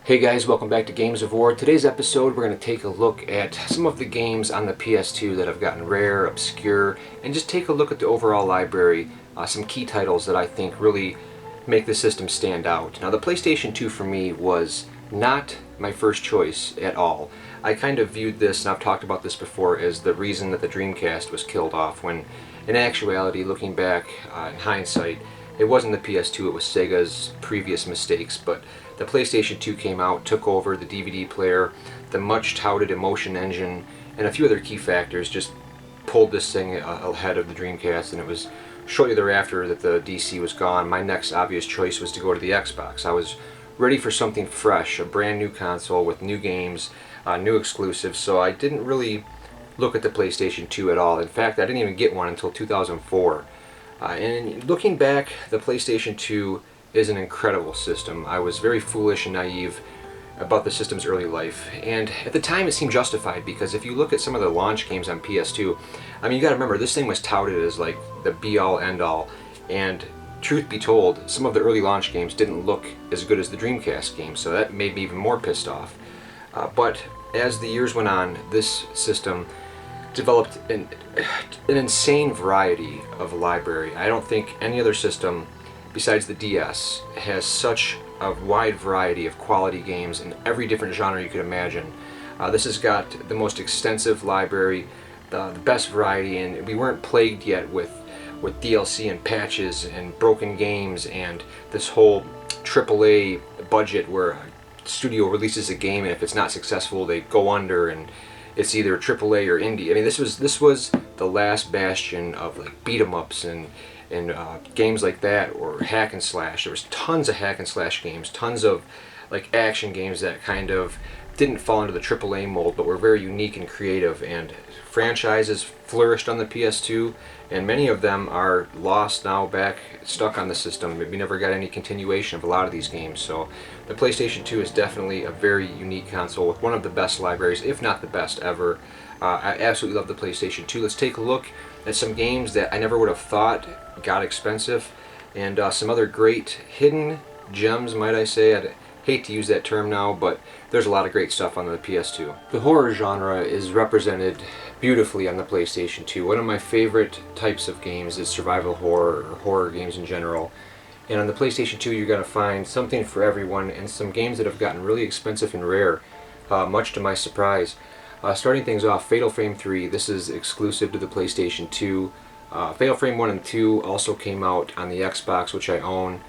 Hey guys, welcome back to Games of War. Today's episode we're going to take a look at some of the games on the PS2 that have gotten rare, obscure, and just take a look at the overall library, some key titles that I think really make the system stand out. Now the PlayStation 2 for me was not my first choice at all. I kind of viewed this, and I've talked about this before, as the reason that the Dreamcast was killed off, when in actuality, looking back in hindsight, it wasn't the PS2, it was Sega's previous mistakes, but the PlayStation 2 came out, took over the DVD player, the much touted Emotion engine, and a few other key factors just pulled this thing ahead of the Dreamcast, and it was shortly thereafter that the DC was gone. My next obvious choice was to go to the Xbox. I was ready for something fresh, a brand new console with new games, new exclusives, so I didn't really look at the PlayStation 2 at all. In fact, I didn't even get one until 2004. And looking back, the PlayStation 2 is an incredible system. I was very foolish and naive about the system's early life, and at the time it seemed justified, because if you look at some of the launch games on PS2, I mean, you gotta remember, this thing was touted as like the be-all end-all, and truth be told, some of the early launch games didn't look as good as the Dreamcast games, so that made me even more pissed off. But as the years went on, this system developed an insane variety of library. I don't think any other system besides the DS has such a wide variety of quality games in every different genre you could imagine. This has got the most extensive library, the best variety, and we weren't plagued yet with DLC and patches and broken games and this whole AAA budget where a studio releases a game and if it's not successful they go under and it's either AAA or indie. I mean, this was the last bastion of like beat 'em ups and games like that, or hack and slash. There was tons of hack and slash games, tons of like action games that kind of didn't fall into the AAA mold, but were very unique and creative. And franchises flourished on the PS2, and many of them are lost now, back stuck on the system. We never got any continuation of a lot of these games. So the PlayStation 2 is definitely a very unique console with one of the best libraries, if not the best ever. I absolutely love the PlayStation 2. Let's take a look at some games that I never would have thought got expensive, and some other great hidden gems, might I say. I hate to use that term now, but there's a lot of great stuff on the PS2. The horror genre is represented beautifully on the PlayStation 2. One of my favorite types of games is survival horror, or horror games in general. And on the PlayStation 2 you're going to find something for everyone, and some games that have gotten really expensive and rare, much to my surprise. Starting things off, Fatal Frame 3, this is exclusive to the PlayStation 2. Fatal Frame 1 and 2 also came out on the Xbox, which I own.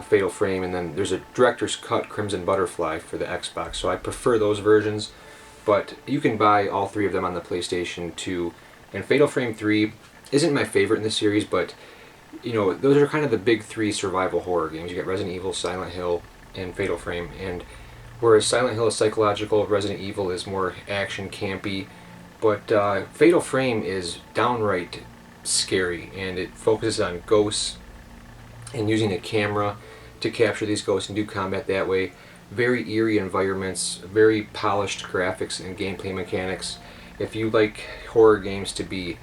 Fatal Frame, and then there's a Director's Cut Crimson Butterfly for the Xbox, so I prefer those versions, but you can buy all three of them on the PlayStation 2. And Fatal Frame 3 isn't my favorite in the series, but you know, those are kind of the big three survival horror games. You got Resident Evil, Silent Hill, and Fatal Frame, and whereas Silent Hill is psychological, Resident Evil is more action, campy, but Fatal Frame is downright scary, and it focuses on ghosts and using a camera to capture these ghosts and do combat that way. Very eerie environments, very polished graphics and gameplay mechanics. If you like horror games to be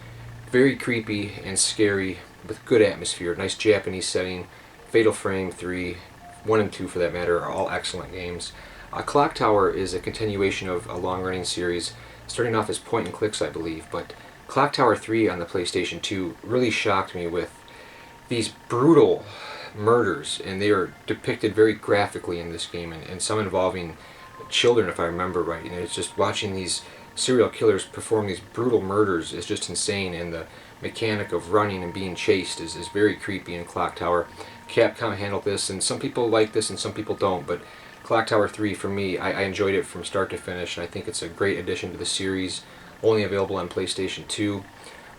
very creepy and scary with good atmosphere, nice Japanese setting, Fatal Frame 3, 1 and 2 for that matter, are all excellent games. Clock Tower is a continuation of a long-running series, starting off as point and clicks, I believe, but Clock Tower 3 on the PlayStation 2 really shocked me with these brutal murders, and they are depicted very graphically in this game, and some involving children, if I remember right. And it's just watching these serial killers perform these brutal murders is just insane, and the mechanic of running and being chased is very creepy in Clock Tower. Capcom handled this, and some people like this and some people don't, but Clock Tower 3, for me, I enjoyed it from start to finish, and I think it's a great addition to the series, only available on PlayStation 2.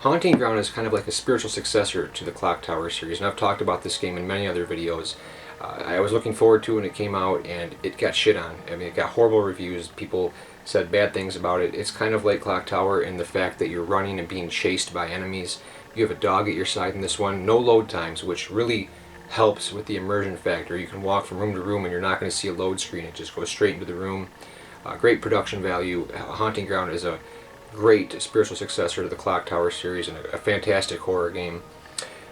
Haunting Ground is kind of like a spiritual successor to the Clock Tower series, and I've talked about this game in many other videos. I was looking forward to it when it came out, and it got shit on. I mean, it got horrible reviews. People said bad things about it. It's kind of like Clock Tower in the fact that you're running and being chased by enemies. You have a dog at your side in this one. No load times, which really helps with the immersion factor. You can walk from room to room and you're not going to see a load screen. It just goes straight into the room. Great production value. Haunting Ground is a great spiritual successor to the Clock Tower series and a fantastic horror game.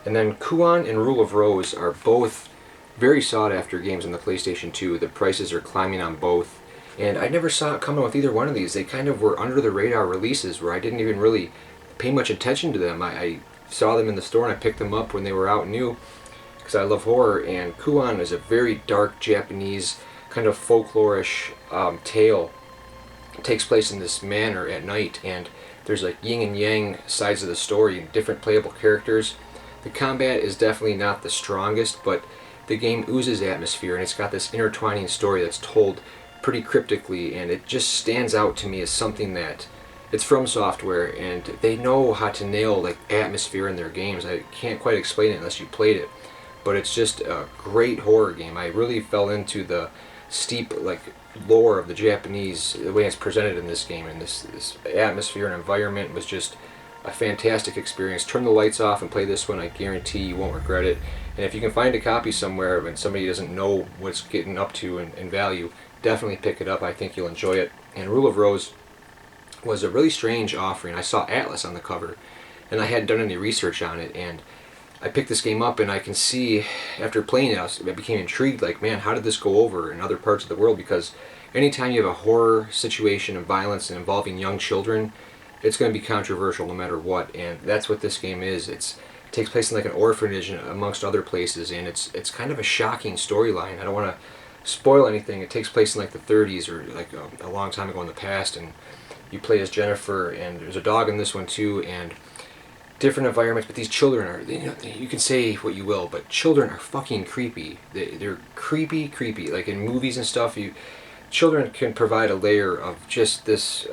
And then Kuon and Rule of Rose are both Very sought after games on the PlayStation 2. The prices are climbing on both. And I never saw it coming with either one of these. They kind of were under the radar releases where I didn't even really pay much attention to them. I saw them in the store and I picked them up when they were out new because I love horror. And Kuon is a very dark Japanese kind of folklorish tale. It takes place in this manor at night, and there's like yin and yang sides of the story and different playable characters. The combat is definitely not the strongest, but the game oozes atmosphere, and it's got this intertwining story that's told pretty cryptically, and it just stands out to me as something that it's from software, and they know how to nail like atmosphere in their games. I can't quite explain it unless you played it, but it's just a great horror game. I really fell into the steep like lore of the Japanese, the way it's presented in this game, and this atmosphere and environment was just a fantastic experience. Turn the lights off and play this one. I guarantee you won't regret it. And if you can find a copy somewhere and somebody doesn't know what it's getting up to in value, definitely pick it up. I think you'll enjoy it. And Rule of Rose was a really strange offering. I saw Atlas on the cover, and I hadn't done any research on it, and I picked this game up, and I can see after playing it, I became intrigued, like, man, how did this go over in other parts of the world? Because anytime you have a horror situation of violence and involving young children, it's going to be controversial no matter what, and that's what this game is. It takes place in like an orphanage amongst other places, and it's kind of a shocking storyline. I don't want to spoil anything. It takes place in like the 30s or like a long time ago in the past, and you play as Jennifer, and there's a dog in this one too, and different environments, but these children are, you can say what you will, but children are fucking creepy. They're creepy, like in movies and stuff, children can provide a layer of just this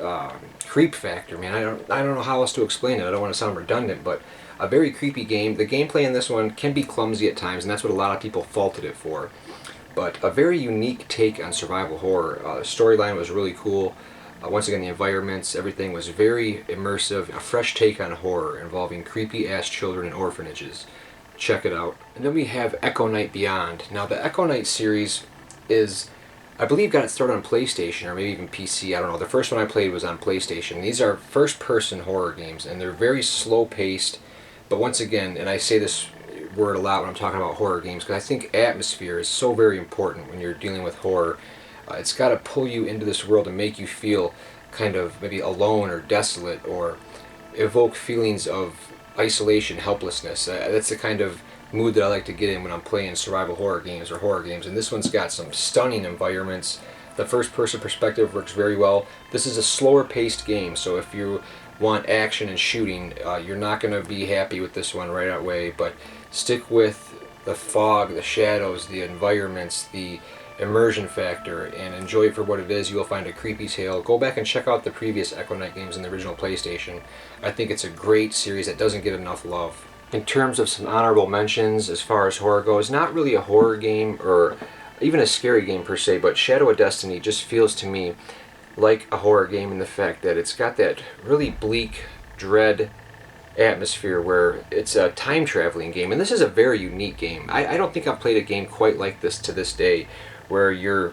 creep factor, man. I don't know how else to explain it. I don't want to sound redundant, but a very creepy game. The gameplay in this one can be clumsy at times, and that's what a lot of people faulted it for. But a very unique take on survival horror. The storyline was really cool. Once again, the environments, everything was very immersive. A fresh take on horror involving creepy-ass children in orphanages. Check it out. And then we have Echo Night Beyond. Now, the Echo Night series is, I believe, got it started on PlayStation or maybe even PC. I don't know. The first one I played was on PlayStation. These are first-person horror games, and they're very slow-paced. But once again, and I say this word a lot when I'm talking about horror games, because I think atmosphere is so very important when you're dealing with horror. It's got to pull you into this world and make you feel kind of maybe alone or desolate, or evoke feelings of isolation, helplessness. That's the kind of mood that I like to get in when I'm playing survival horror games or horror games. And this one's got some stunning environments. The first-person perspective works very well. This is a slower-paced game, so if you want action and shooting, you're not going to be happy with this one right away. But stick with the fog, the shadows, the environments, the immersion factor, and enjoy it for what it is. You will find a creepy tale. Go back and check out the previous Echo Night games in the original PlayStation. I think it's a great series that doesn't get enough love. In terms of some honorable mentions as far as horror goes, not really a horror game or even a scary game per se, but Shadow of Destiny just feels to me like a horror game in the fact that it's got that really bleak, dread atmosphere where it's a time traveling game, and this is a very unique game. I don't think I've played a game quite like this to this day, where you're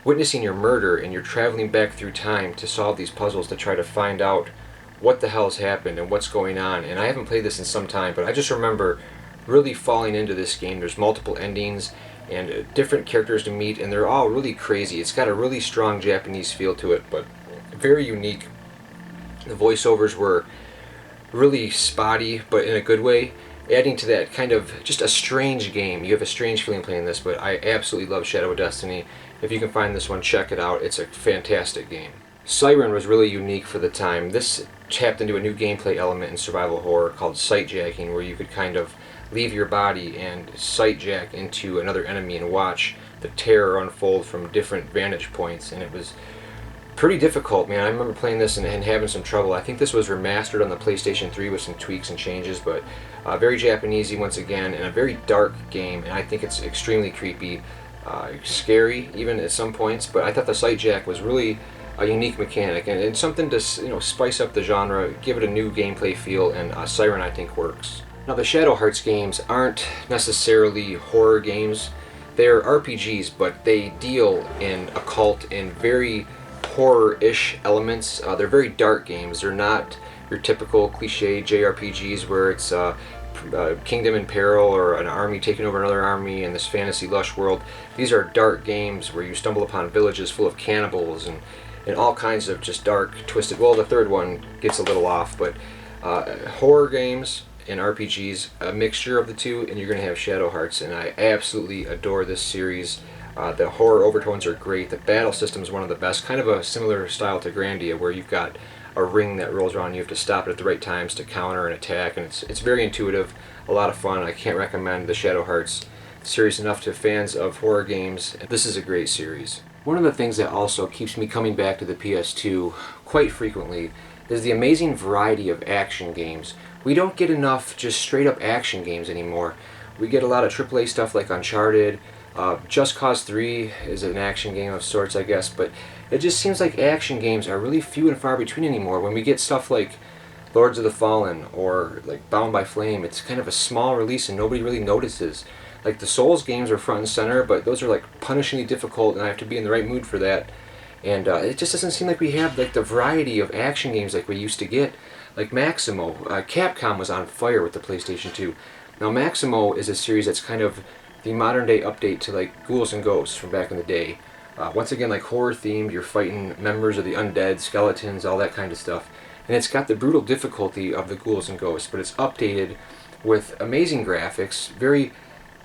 witnessing your murder and you're traveling back through time to solve these puzzles to try to find out what the hell's happened and what's going on. And I haven't played this in some time, but I just remember really falling into this game. There's multiple endings and different characters to meet, and they're all really crazy. It's got a really strong Japanese feel to it, but very unique. The voiceovers were really spotty, but in a good way, adding to that kind of just a strange game. You have a strange feeling playing this, but I absolutely love Shadow of Destiny. If you can find this one, check it out. It's a fantastic game. Siren was really unique for the time. This tapped into a new gameplay element in survival horror called sightjacking, where you could kind of leave your body and sightjack into another enemy and watch the terror unfold from different vantage points, and it was pretty difficult, man. I remember playing this and having some trouble. I think this was remastered on the PlayStation 3 with some tweaks and changes, but very Japanesey once again, and a very dark game, and I think it's extremely creepy, scary even at some points, but I thought the sightjack was really a unique mechanic, and it's something to spice up the genre, give it a new gameplay feel, and Siren I think works. Now the Shadow Hearts games aren't necessarily horror games. They're RPGs, but they deal in occult and very horror-ish elements. They're very dark games. They're not your typical cliche JRPGs where it's kingdom in peril or an army taking over another army in this fantasy lush world. These are dark games where you stumble upon villages full of cannibals and all kinds of just dark, twisted. Well, the third one gets a little off, but horror games and RPGs, a mixture of the two, and you're going to have Shadow Hearts, and I absolutely adore this series. The horror overtones are great. The battle system is one of the best, kind of a similar style to Grandia, where you've got a ring that rolls around. You have to stop it at the right times to counter and attack, and it's very intuitive, a lot of fun. I can't recommend the Shadow Hearts series enough to fans of horror games. This is a great series. One of the things that also keeps me coming back to the PS2 quite frequently is the amazing variety of action games. We don't get enough just straight up action games anymore. We get a lot of AAA stuff like Uncharted. Just Cause 3 is an action game of sorts, I guess, but it just seems like action games are really few and far between anymore. When we get stuff like Lords of the Fallen or like Bound by Flame, it's kind of a small release and nobody really notices. Like the Souls games are front and center, but those are like punishingly difficult and I have to be in the right mood for that. And it just doesn't seem like we have like the variety of action games like we used to get. Like Maximo, Capcom was on fire with the PlayStation 2. Now Maximo is a series that's kind of the modern day update to like Ghouls and Ghosts from back in the day. Once again, like horror themed, you're fighting members of the undead, skeletons, all that kind of stuff. And it's got the brutal difficulty of the Ghouls and Ghosts, but it's updated with amazing graphics.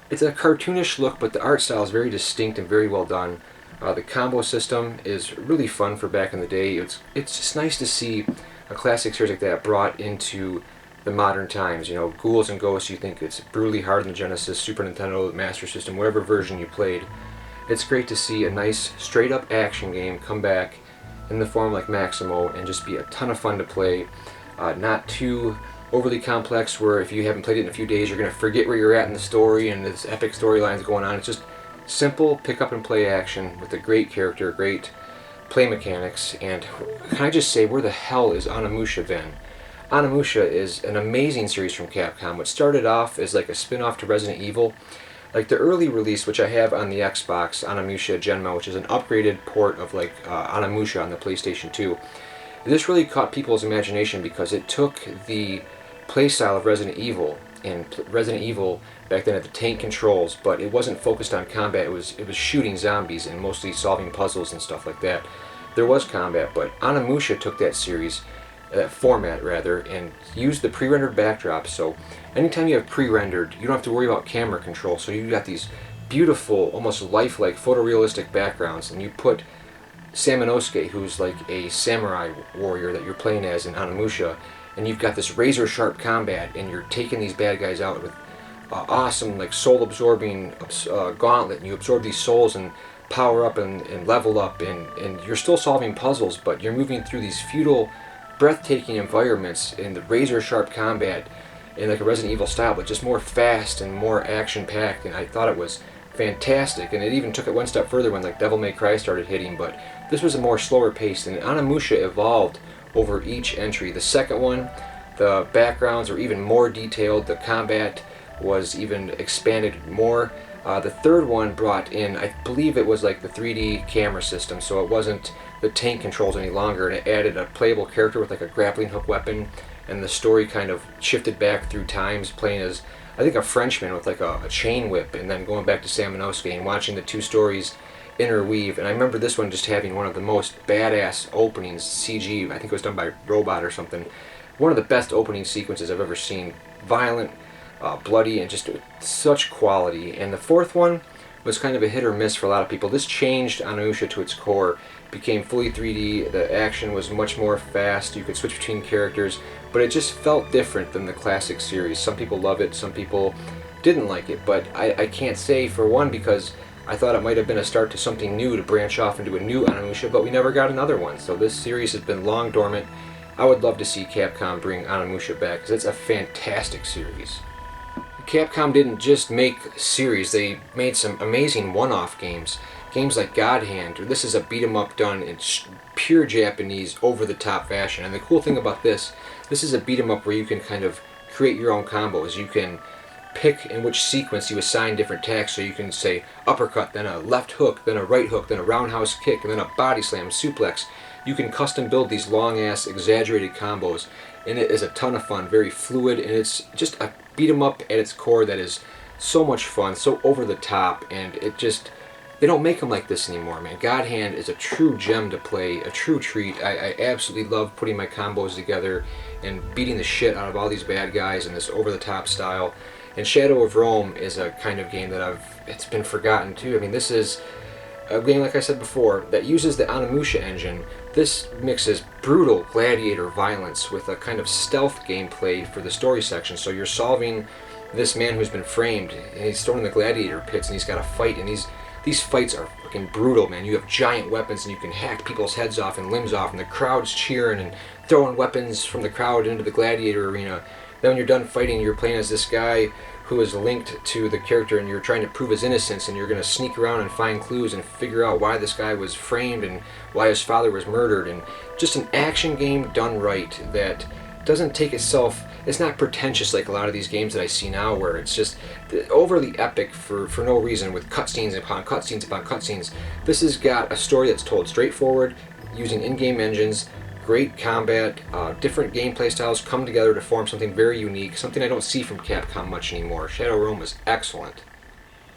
It's a cartoonish look, but the art style is very distinct and very well done. The combo system is really fun for back in the day. It's just nice to see a classic series like that brought into the modern times. You know, Ghouls and Ghosts, you think it's brutally hard on the Genesis, Super Nintendo, Master System, whatever version you played. It's great to see a nice straight up action game come back in the form like Maximo and just be a ton of fun to play. Not too overly complex where if you haven't played it in a few days you're going to forget where you're at in the story and this epic storylines going on. It's just simple pick up and play action with a great character, great play mechanics. And can I just say, where the hell is Onimusha then? Onimusha is an amazing series from Capcom, which started off as like a spin-off to Resident Evil. Like the early release, which I have on the Xbox, Onimusha Genma, which is an upgraded port of like Onimusha on the PlayStation 2. This really caught people's imagination because it took the playstyle of Resident Evil, and Resident Evil back then had the tank controls, but it wasn't focused on combat. It was shooting zombies and mostly solving puzzles and stuff like that. There was combat, but Onimusha took that series, that format rather, and used the pre-rendered backdrops. So anytime you have pre-rendered, you don't have to worry about camera control. So you got these beautiful, almost lifelike, photorealistic backgrounds, and you put Samanosuke, who's like a samurai warrior that you're playing as in Onimusha, and you've got this razor-sharp combat, and you're taking these bad guys out with awesome, like soul-absorbing gauntlet, and you absorb these souls and power up and level up, and you're still solving puzzles, but you're moving through these feudal, breathtaking environments in the razor-sharp combat in like a Resident Evil style, but just more fast and more action-packed, and I thought it was fantastic. And it even took it one step further when like Devil May Cry started hitting, but this was a more slower pace, and Onimusha evolved over each entry. The second one, the backgrounds were even more detailed, the combat was even expanded more. The third one brought in, I believe it was like the 3D camera system, so it wasn't the tank controls any longer, and it added a playable character with like a grappling hook weapon, and the story kind of shifted back through times, playing as I think a Frenchman with like a chain whip, and then going back to Samanosuke and watching the two stories interweave. And I remember this one just having one of the most badass openings, CG, I think it was done by Robot or something. One of the best opening sequences I've ever seen. Violent, bloody, and just such quality. And the fourth one was kind of a hit or miss for a lot of people. This changed Onimusha to its core, became fully 3D, the action was much more fast, you could switch between characters, but it just felt different than the classic series. Some people love it, some people didn't like it, but I can't say for one, because I thought it might have been a start to something new to branch off into a new Onimusha, but we never got another one. So this series has been long dormant. I would love to see Capcom bring Onimusha back, because it's a fantastic series. Capcom didn't just make series, they made some amazing one-off games. Games like God Hand, or this is a beat-em-up done in pure Japanese, over-the-top fashion. And the cool thing about this is a beat-em-up where you can kind of create your own combos. You can pick in which sequence you assign different attacks, so you can say uppercut, then a left hook, then a right hook, then a roundhouse kick, and then a body slam, suplex. You can custom build these long-ass, exaggerated combos, and it is a ton of fun, very fluid, and it's just a beat 'em up at its core that is so much fun, so over the top, and it just, they don't make them like this anymore, man. God Hand is a true gem to play, a true treat. I absolutely love putting my combos together and beating the shit out of all these bad guys in this over-the-top style. And Shadow of Rome is a kind of game that it's been forgotten too. I mean, this is a game, like I said before, that uses the Onimusha engine. This mixes brutal gladiator violence with a kind of stealth gameplay for the story section. So you're solving this man who's been framed, and he's thrown in the gladiator pits, and he's got to fight, and these fights are fucking brutal, man. You have giant weapons, and you can hack people's heads off and limbs off, and the crowd's cheering and throwing weapons from the crowd into the gladiator arena. Then when you're done fighting, you're playing as this guy who is linked to the character, and you're trying to prove his innocence, and you're going to sneak around and find clues and figure out why this guy was framed and why his father was murdered. And just an action game done right that doesn't take itself, it's not pretentious like a lot of these games that I see now, where it's just overly epic for no reason, with cutscenes upon cutscenes upon cutscenes. This has got a story that's told straightforward, using in-game engines, great combat, different gameplay styles come together to form something very unique, something I don't see from Capcom much anymore. Shadow Rome was excellent.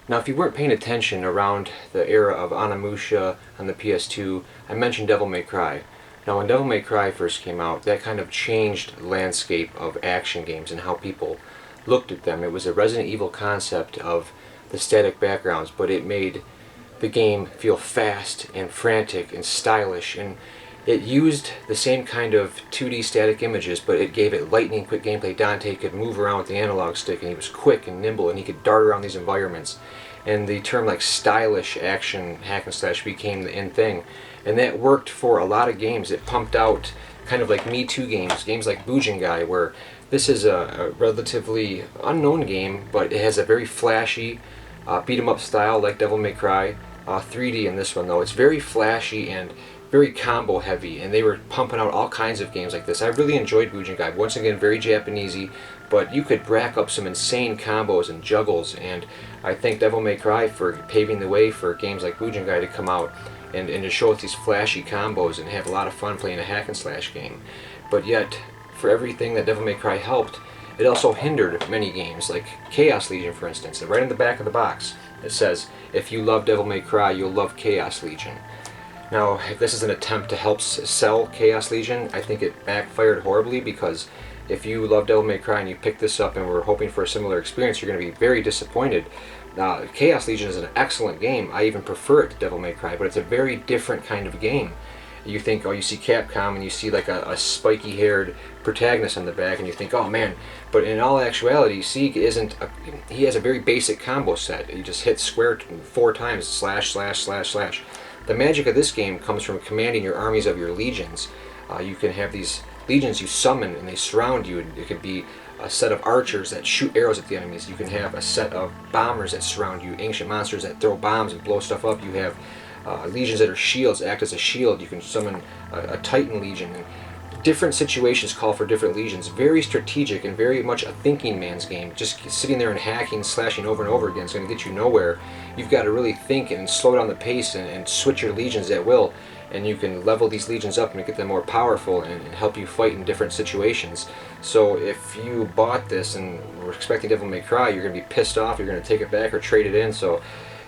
Now, if you weren't paying attention around the era of Onimusha on the PS2, I mentioned Devil May Cry. Now, when Devil May Cry first came out, that kind of changed the landscape of action games and how people looked at them. It was a Resident Evil concept of the static backgrounds, but it made the game feel fast and frantic and stylish, and it used the same kind of 2D static images, but it gave it lightning quick gameplay. Dante could move around with the analog stick, and he was quick and nimble, and he could dart around these environments. And the term like stylish action hack and slash became the in thing. And that worked for a lot of games. It pumped out kind of like Me Too games like Bujingai, where this is a relatively unknown game, but it has a very flashy beat 'em up style like Devil May Cry. 3D in this one though. It's very flashy and very combo heavy, and they were pumping out all kinds of games like this. I really enjoyed Bujingai. Once again, very Japanesey, but you could rack up some insane combos and juggles, and I thank Devil May Cry for paving the way for games like Bujingai to come out and to show us these flashy combos and have a lot of fun playing a hack and slash game. But yet, for everything that Devil May Cry helped, it also hindered many games, like Chaos Legion for instance. And right in the back of the box it says, if you love Devil May Cry, you'll love Chaos Legion. Now, if this is an attempt to help sell Chaos Legion, I think it backfired horribly, because if you love Devil May Cry and you pick this up and were hoping for a similar experience, you're going to be very disappointed. Chaos Legion is an excellent game. I even prefer it to Devil May Cry, but it's a very different kind of game. You think, oh, you see Capcom and you see like a spiky-haired protagonist on the back, and you think, oh man. But in all actuality, Sieg isn't. He has a very basic combo set. He just hits square 4 times, slash, slash, slash, slash. The magic of this game comes from commanding your armies of your legions. You can have these legions you summon, and they surround you. It could be a set of archers that shoot arrows at the enemies. You can have a set of bombers that surround you, ancient monsters that throw bombs and blow stuff up. You have legions that are shields, act as a shield. You can summon a Titan legion. And different situations call for different legions. Very strategic and very much a thinking man's game. Just sitting there and hacking, slashing over and over again is going to get you nowhere. You've got to really think and slow down the pace and switch your legions at will. And you can level these legions up and get them more powerful and help you fight in different situations. So if you bought this and were expecting Devil May Cry, you're going to be pissed off, you're going to take it back or trade it in. So,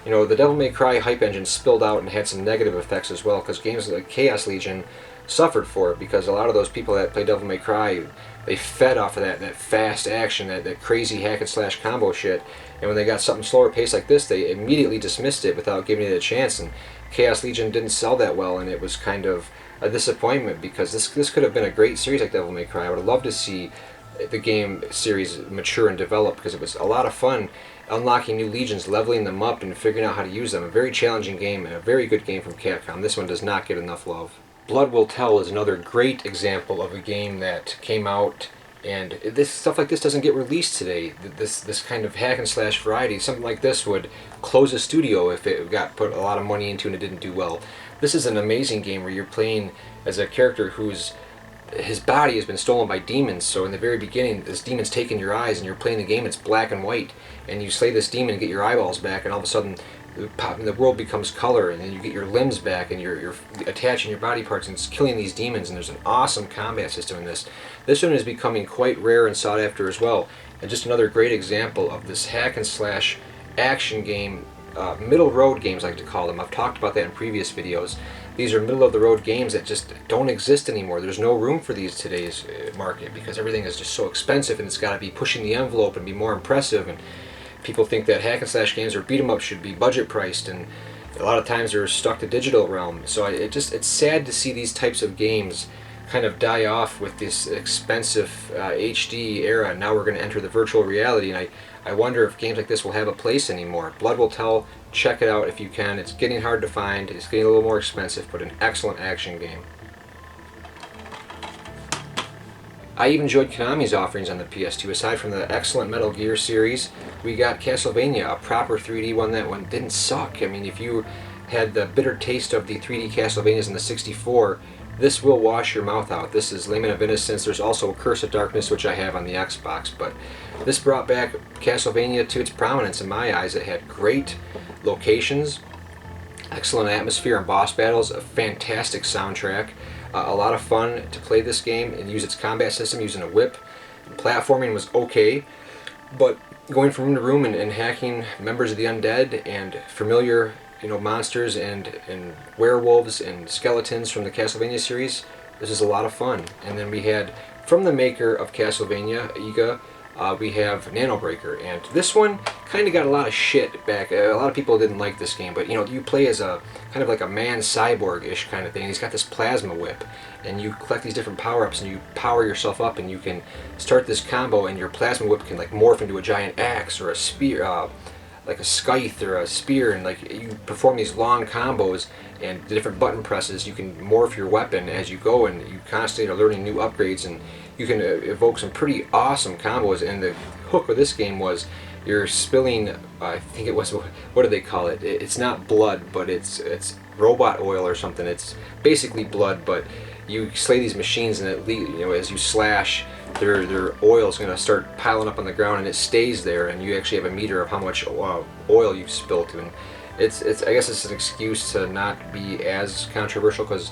you know, the Devil May Cry hype engine spilled out and had some negative effects as well, because games like Chaos Legion suffered for it, because a lot of those people that play Devil May Cry, they fed off of that fast action, that crazy hack and slash combo shit, and when they got something slower paced like this, they immediately dismissed it without giving it a chance. And Chaos Legion didn't sell that well, and it was kind of a disappointment, because this could have been a great series like Devil May Cry. I would have loved to see the game series mature and develop, because it was a lot of fun unlocking new legions, leveling them up, and figuring out how to use them. A very challenging game and a very good game from Capcom. This one does not get enough love. Blood Will Tell is another great example of a game that came out, and this stuff like this doesn't get released today. This kind of hack and slash variety, something like this would close a studio if it got put a lot of money into and it didn't do well. This is an amazing game where you're playing as a character his body has been stolen by demons. So in the very beginning, this demon's taking your eyes, and you're playing the game, it's black and white, and you slay this demon and get your eyeballs back, and all of a sudden the world becomes color, and then you get your limbs back, and you're attaching your body parts, and it's killing these demons. And there's an awesome combat system in this. This one is becoming quite rare and sought after as well, and just another great example of this hack and slash action game, middle road games I like to call them. I've talked about that in previous videos. These are middle of the road games that just don't exist anymore. There's no room for these today's market, because everything is just so expensive, and it's got to be pushing the envelope and be more impressive. And people think that hack and slash games or beat 'em up should be budget priced, and a lot of times they're stuck to digital realm. So it's sad to see these types of games kind of die off with this expensive HD era. Now we're going to enter the virtual reality, and I wonder if games like this will have a place anymore. Blood Will Tell, check it out if you can. It's getting hard to find, it's getting a little more expensive, but an excellent action game. I even enjoyed Konami's offerings on the PS2. Aside from the excellent Metal Gear series, we got Castlevania, a proper 3D one. That one didn't suck. I mean, if you had the bitter taste of the 3D Castlevanias in the 64, this will wash your mouth out. This is Lament of Innocence. There's also Curse of Darkness, which I have on the Xbox, but this brought back Castlevania to its prominence in my eyes. It had great locations, excellent atmosphere and boss battles, a fantastic soundtrack, a lot of fun to play this game and use its combat system using a whip. Platforming was okay, but going from room to room and hacking members of the undead and familiar monsters and werewolves and skeletons from the Castlevania series, this is a lot of fun. And then we had, from the maker of Castlevania, Iga, we have Nano Breaker, and this one kind of got a lot of shit back. A lot of people didn't like this game, but you play as a kind of like a man cyborg-ish kind of thing. He's got this plasma whip, and you collect these different power-ups, and you power yourself up, and you can start this combo, and your plasma whip can like morph into a giant axe or a spear, like a scythe or a spear, and like you perform these long combos, and the different button presses, you can morph your weapon as you go, and you constantly are learning new upgrades, and you can evoke some pretty awesome combos. And the hook of this game was you're spilling, I think it was, what do they call it? It's not blood, but it's robot oil or something. It's basically blood, but you slay these machines, and as you slash, their oil is going to start piling up on the ground, and it stays there, and you actually have a meter of how much oil you've spilled. And it's I guess it's an excuse to not be as controversial, because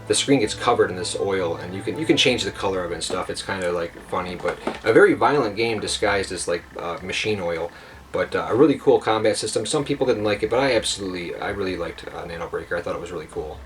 the screen gets covered in this oil, and you can change the color of it and stuff. It's kind of like funny, but a very violent game disguised as like machine oil. But a really cool combat system. Some people didn't like it, but I really liked Nano Breaker. I thought it was really cool.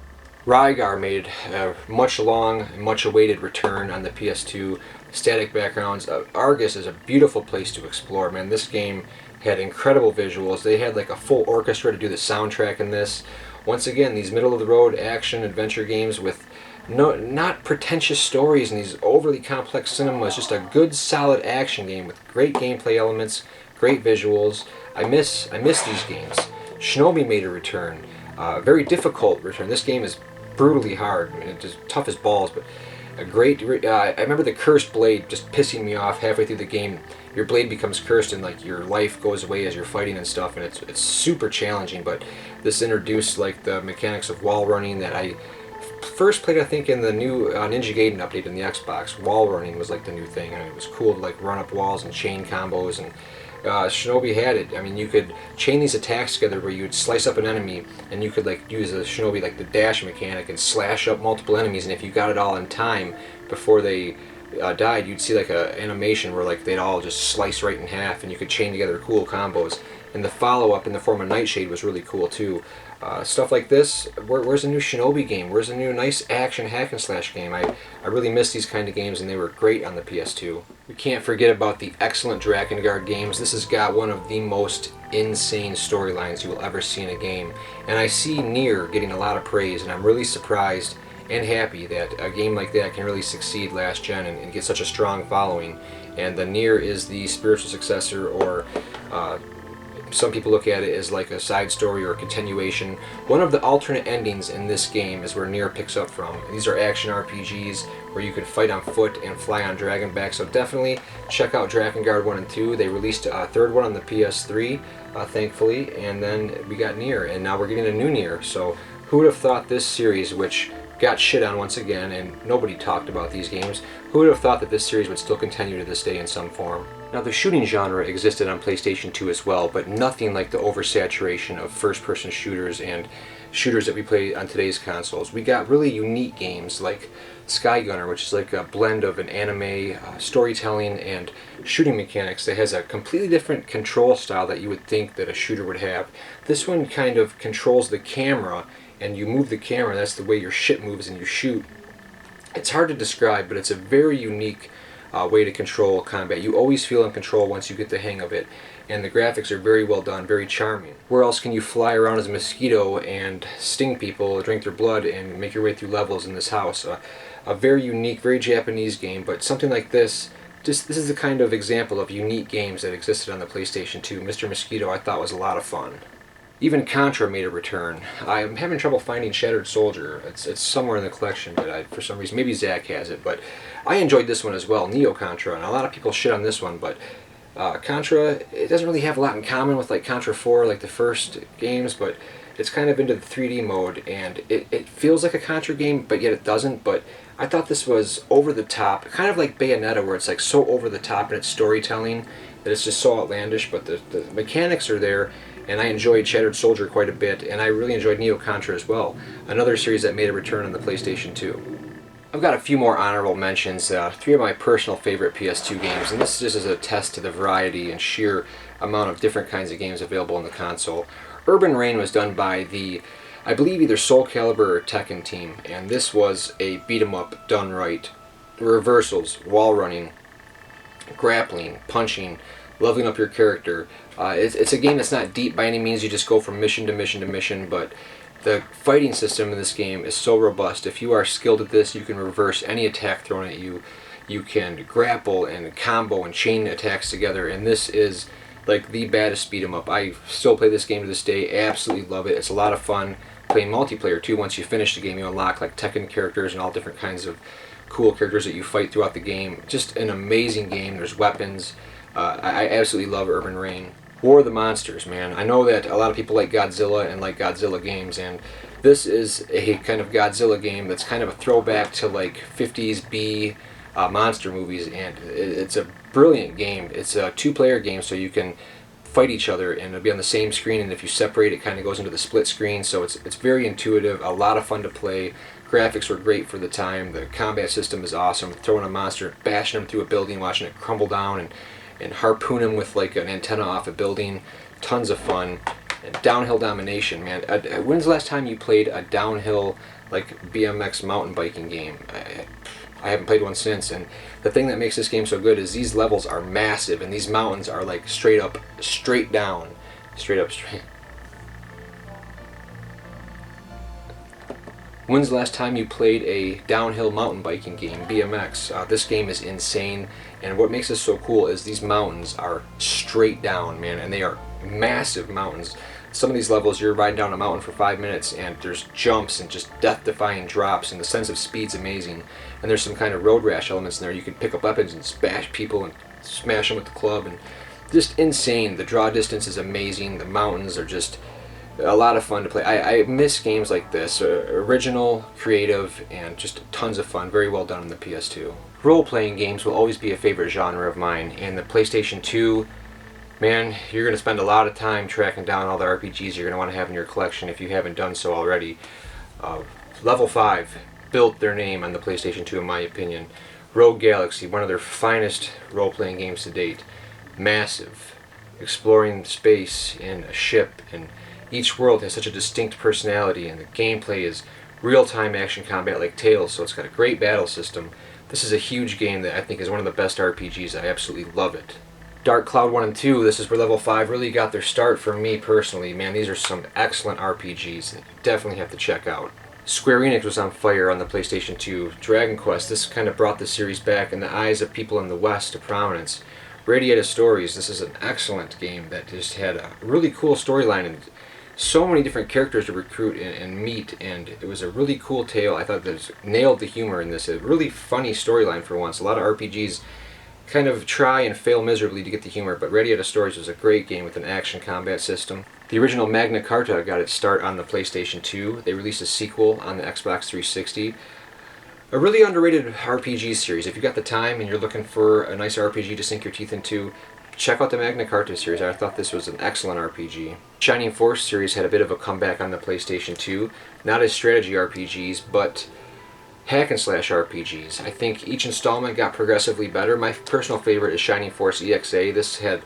Rygar made a much long and much awaited return on the PS2. Static backgrounds. Argus is a beautiful place to explore, man. This game had incredible visuals. They had like a full orchestra to do the soundtrack in this. Once again, these middle-of-the-road action adventure games with not pretentious stories and these overly complex cinemas, just a good, solid action game with great gameplay elements, great visuals. I miss these games. Shinobi made a return, a very difficult return. This game is brutally hard. I mean, it's just tough as balls, but a great. I remember the cursed blade just pissing me off halfway through the game. Your blade becomes cursed, and like your life goes away as you're fighting and stuff, and it's super challenging. But this introduced like the mechanics of wall running that I first played, I think, in the new Ninja Gaiden update in the Xbox. Wall running was like the new thing, and it was cool to like run up walls and chain combos. And Shinobi had it. I mean, you could chain these attacks together where you'd slice up an enemy, and you could like use a Shinobi like the dash mechanic and slash up multiple enemies. And if you got it all in time before they died, you'd see like a animation where like they'd all just slice right in half, and you could chain together cool combos. And the follow-up in the form of Nightshade was really cool too. Stuff like this. Where's the new Shinobi game? Where's the new nice action hack and slash game? I really miss these kind of games, and they were great on the PS2. We can't forget about the excellent Drakengard games. This has got one of the most insane storylines you will ever see in a game. And I see Nier getting a lot of praise, and I'm really surprised and happy that a game like that can really succeed last gen and get such a strong following. And the Nier is the spiritual successor, or some people look at it as like a side story or a continuation. One of the alternate endings in this game is where Nier picks up from. These are action RPGs where you can fight on foot and fly on dragonback, so definitely check out Drakengard 1 and 2. They released a third one on the PS3, thankfully, and then we got Nier, and now we're getting a new Nier. So who would have thought this series, which got shit on once again, and nobody talked about these games. Who would have thought that this series would still continue to this day in some form? Now, the shooting genre existed on PlayStation 2 as well, but nothing like the oversaturation of first-person shooters and shooters that we play on today's consoles. We got really unique games like Skygunner, which is like a blend of an anime, storytelling, and shooting mechanics that has a completely different control style that you would think that a shooter would have. This one kind of controls the camera, and you move the camera, that's the way your shit moves and you shoot. It's hard to describe, but it's a very unique way to control combat. You always feel in control once you get the hang of it, and the graphics are very well done, very charming. Where else can you fly around as a mosquito and sting people, drink their blood, and make your way through levels in this house? A very unique, very Japanese game, but something like this, this is the kind of example of unique games that existed on the PlayStation 2. Mr. Mosquito I thought was a lot of fun. Even Contra made a return. I'm having trouble finding Shattered Soldier. It's somewhere in the collection, but for some reason, maybe Zach has it, but I enjoyed this one as well, Neo Contra, and a lot of people shit on this one, but Contra, it doesn't really have a lot in common with like Contra 4, like the first games, but it's kind of into the 3D mode, and it feels like a Contra game, but yet it doesn't. But I thought this was over the top, kind of like Bayonetta, where it's like so over the top in its storytelling that it's just so outlandish, but the mechanics are there, and I enjoyed Shattered Soldier quite a bit, and I really enjoyed Neo Contra as well, another series that made a return on the PlayStation 2. I've got a few more honorable mentions, 3 of my personal favorite PS2 games, and this just is a test to the variety and sheer amount of different kinds of games available on the console. Urban Reign was done by the, I believe, either Soul Calibur or Tekken team, and this was a beat-em-up done right. Reversals, wall running, grappling, punching, leveling up your character. It's a game that's not deep by any means. You just go from mission to mission to mission, but the fighting system in this game is so robust. If you are skilled at this, you can reverse any attack thrown at you. You can grapple and combo and chain attacks together, and this is like the baddest beat 'em up. I still play this game to this day, absolutely love it. It's a lot of fun playing multiplayer too. Once you finish the game, you unlock like Tekken characters and all different kinds of cool characters that you fight throughout the game. Just an amazing game. There's weapons. I absolutely love Urban Reign. War of the Monsters, man. I know that a lot of people like Godzilla and like Godzilla games, and this is a kind of Godzilla game that's kind of a throwback to like 50s B monster movies, and it's a brilliant game. It's a 2-player game, so you can fight each other and it'll be on the same screen, and if you separate it kind of goes into the split screen, so it's very intuitive, a lot of fun to play. Graphics were great for the time. The combat system is awesome. Throwing a monster, bashing him through a building, watching it crumble down, and harpoon him with like an antenna off a building. Tons of fun. And downhill domination, man. When's the last time you played a downhill like BMX mountain biking game? I haven't played one since, and the thing that makes this game so good is these levels are massive, and these mountains are like straight up, straight down. Straight up, straight. When's the last time you played a downhill mountain biking game, BMX? This game is insane, and what makes this so cool is these mountains are straight down, man, and they are massive mountains. Some of these levels, you're riding down a mountain for 5 minutes, and there's jumps and just death-defying drops, and the sense of speed's amazing. And there's some kind of road rash elements in there. You can pick up weapons and bash people and smash them with the club, and just insane. The draw distance is amazing. The mountains are just a lot of fun to play. I miss games like this, original, creative, and just tons of fun. Very well done on the PS2. Role-playing games will always be a favorite genre of mine, and the PlayStation 2, man, you're going to spend a lot of time tracking down all the RPGs you're going to want to have in your collection if you haven't done so already. Level 5 built their name on the PlayStation 2 in my opinion. Rogue Galaxy, one of their finest role-playing games to date. Massive, exploring space in a ship, and each world has such a distinct personality, and the gameplay is real-time action combat like Tales, so it's got a great battle system. This is a huge game that I think is one of the best RPGs. I absolutely love it. Dark Cloud 1 and 2, this is where Level 5 really got their start for me personally. Man, these are some excellent RPGs that you definitely have to check out. Square Enix was on fire on the PlayStation 2. Dragon Quest, this kind of brought the series back in the eyes of people in the West to prominence. Radiated Stories, this is an excellent game that just had a really cool storyline and so many different characters to recruit and meet, and it was a really cool tale. I thought that nailed the humor in this. A really funny storyline for once. A lot of RPGs kind of try and fail miserably to get the humor, but Radiated Stories was a great game with an action combat system. The original Magna Carta got its start on the PlayStation 2. They released a sequel on the Xbox 360. A really underrated RPG series. If you got the time and you're looking for a nice RPG to sink your teeth into, check out the Magna Carta series. I thought this was an excellent RPG. Shining Force series had a bit of a comeback on the PlayStation 2. Not as strategy RPGs, but hack and slash RPGs. I think each installment got progressively better. My personal favorite is Shining Force EXA. This had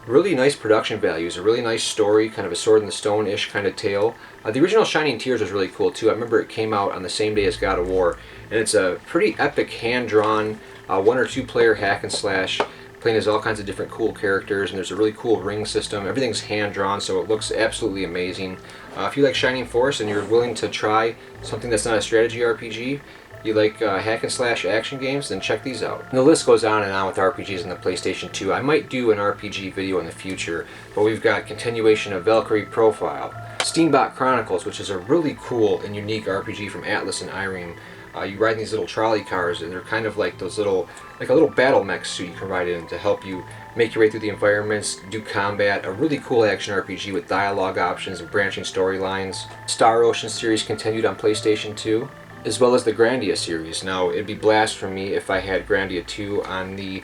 really nice production values, a really nice story, kind of a Sword in the Stone-ish kind of tale. The original Shining Tears was really cool too. I remember it came out on the same day as God of War, and it's a pretty epic hand-drawn 1 or 2 player hack and slash, playing as all kinds of different cool characters, and there's a really cool ring system. Everything's hand-drawn, so it looks absolutely amazing. If you like Shining Force and you're willing to try something that's not a strategy RPG, you like hack and slash action games, then check these out. And the list goes on and on with RPGs on the PlayStation 2. I might do an RPG video in the future, but we've got continuation of Valkyrie Profile, Steambot Chronicles, which is a really cool and unique RPG from Atlas and Irem. You ride in these little trolley cars, and they're kind of like those little, like a little battle mech suit you can ride in to help you make your way through the environments, do combat. A really cool action RPG with dialogue options and branching storylines. Star Ocean series continued on PlayStation 2, as well as the Grandia series. Now, it'd be blasphemy if I had Grandia 2 on the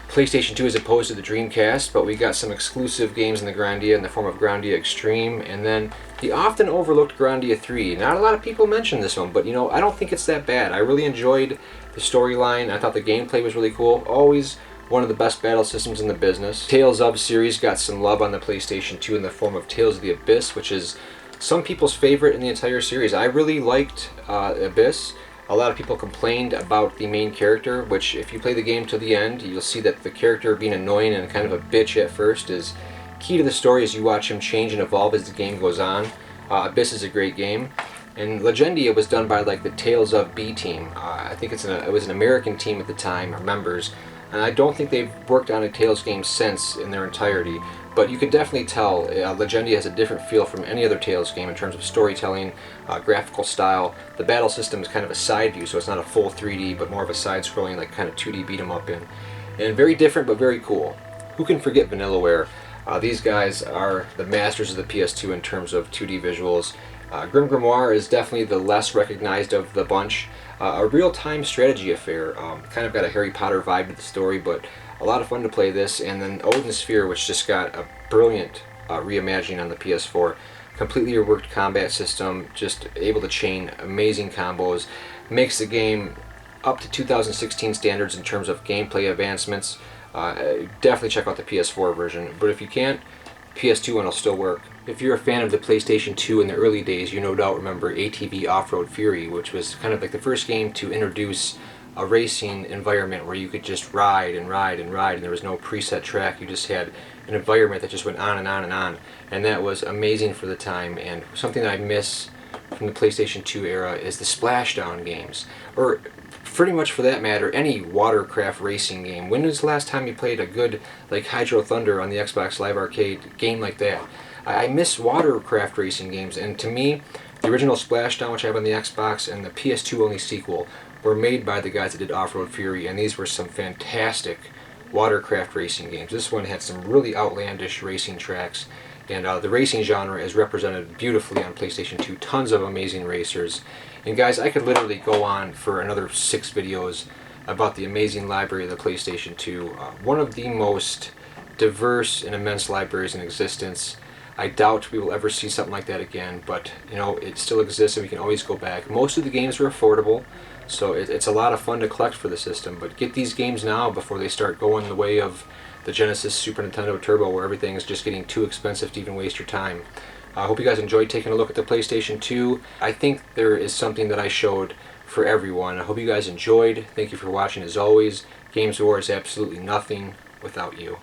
PlayStation 2 as opposed to the Dreamcast, but we got some exclusive games in the Grandia in the form of Grandia Extreme, and then the often overlooked Grandia 3. Not a lot of people mention this one, but you know, I don't think it's that bad. I really enjoyed the storyline. I thought the gameplay was really cool. Always one of the best battle systems in the business. Tales of series got some love on the PlayStation 2 in the form of Tales of the Abyss, which is some people's favorite in the entire series. I really liked Abyss. A lot of people complained about the main character, which if you play the game to the end, you'll see that the character being annoying and kind of a bitch at first is key to the story as you watch him change and evolve as the game goes on. Abyss is a great game. And Legendia was done by like the Tales of B team. I think it was an American team at the time, or members, and I don't think they've worked on a Tales game since in their entirety. But you could definitely tell Legendia has a different feel from any other Tales game in terms of storytelling, graphical style. The battle system is kind of a side view, so it's not a full 3D, but more of a side-scrolling, like kind of 2D beat 'em up in. And very different, but very cool. Who can forget Vanillaware? These guys are the masters of the PS2 in terms of 2D visuals. Grim Grimoire is definitely the less recognized of the bunch. A real-time strategy affair. Kind of got a Harry Potter vibe to the story, but a lot of fun to play this. And then Odin Sphere, which just got a brilliant reimagining on the PS4. Completely reworked combat system, just able to chain amazing combos. Makes the game up to 2016 standards in terms of gameplay advancements. Definitely check out the PS4 version, but if you can't, PS2 one will still work. If you're a fan of the PlayStation 2 in the early days, you no doubt remember ATV Off-Road Fury, which was kind of like the first game to introduce a racing environment where you could just ride and ride and ride, and there was no preset track. You just had an environment that just went on and on and on, and that was amazing for the time. And something that I miss from the PlayStation 2 era is the Splashdown games, or pretty much for that matter, any watercraft racing game. When was the last time you played a good, like, Hydro Thunder on the Xbox Live Arcade game like that? I miss watercraft racing games, and to me, the original Splashdown, which I have on the Xbox, and the PS2 only sequel were made by the guys that did Off-Road Fury, and these were some fantastic watercraft racing games. This one had some really outlandish racing tracks, and the racing genre is represented beautifully on PlayStation 2. Tons of amazing racers. And guys, I could literally go on for another 6 videos about the amazing library of the PlayStation 2. One of the most diverse and immense libraries in existence. I doubt we will ever see something like that again, but you know, it still exists and we can always go back. Most of the games are affordable, so it's a lot of fun to collect for the system, but get these games now before they start going the way of the Genesis, Super Nintendo Turbo, where everything is just getting too expensive to even waste your time. I hope you guys enjoyed taking a look at the PlayStation 2. I think there is something that I showed for everyone. I hope you guys enjoyed. Thank you for watching as always. GamezOfWar is absolutely nothing without you.